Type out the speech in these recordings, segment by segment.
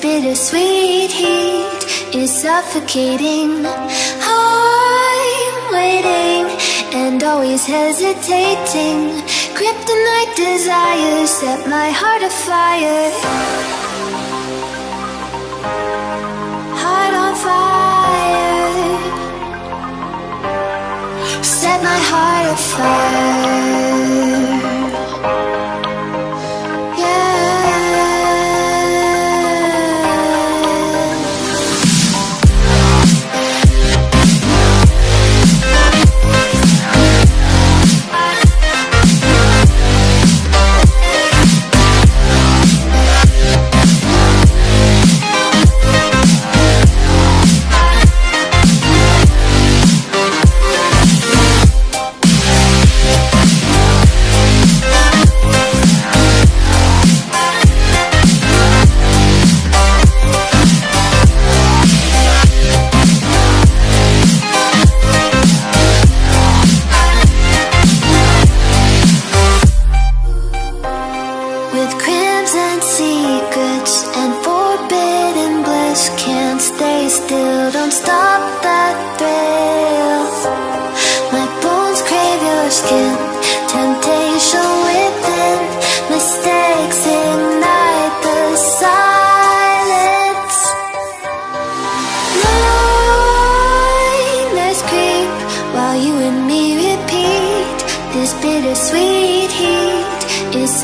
bittersweet heat is suffocating. I'm waiting and always hesitating. Kryptonite desires set my heart afire. Heart on fire. Set my heart afire.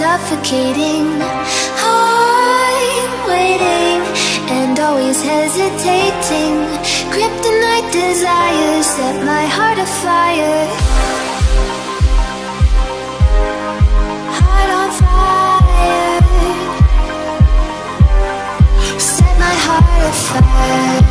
Suffocating. I'm waiting and always hesitating. Kryptonite desires set my heart afire. Heart on fire. Set my heart afire.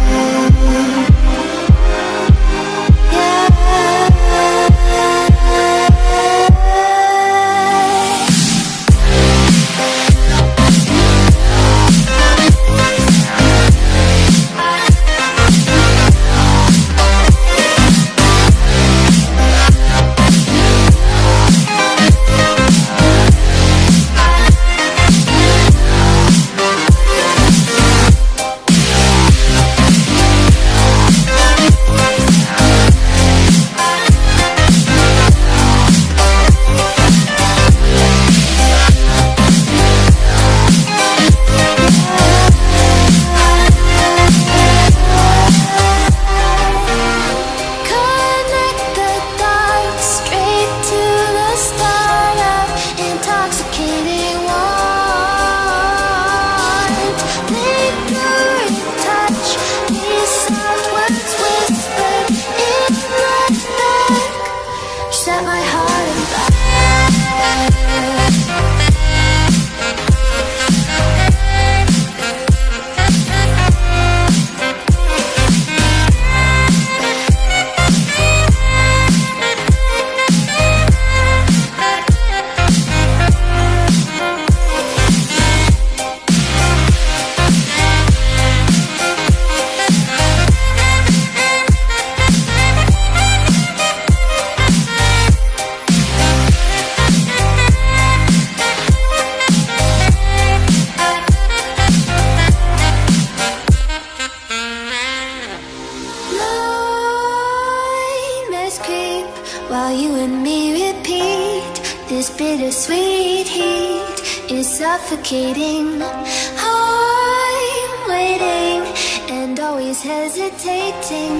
Suffocating. I'm waiting and always hesitating.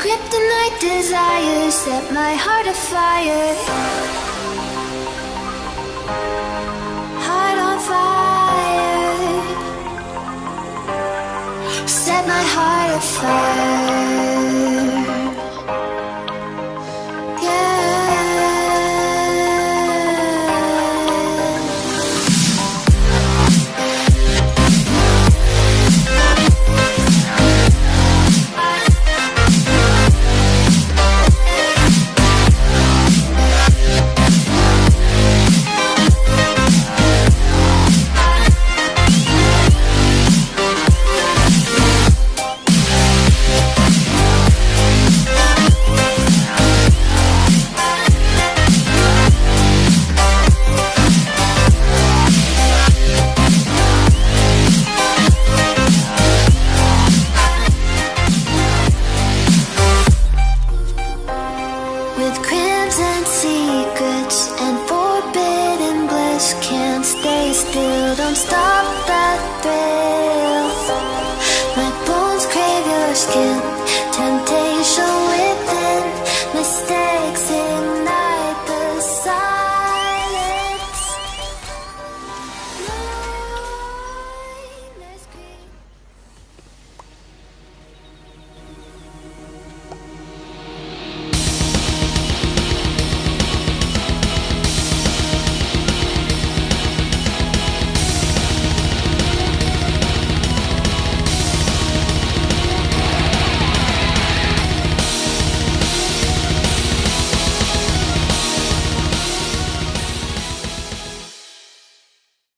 Kryptonite desires set my heart afire. Heart on fire. Set my heart afire. secrets and forbidden bliss. Can't stay still, don't stop that thrill. My bones crave your skin.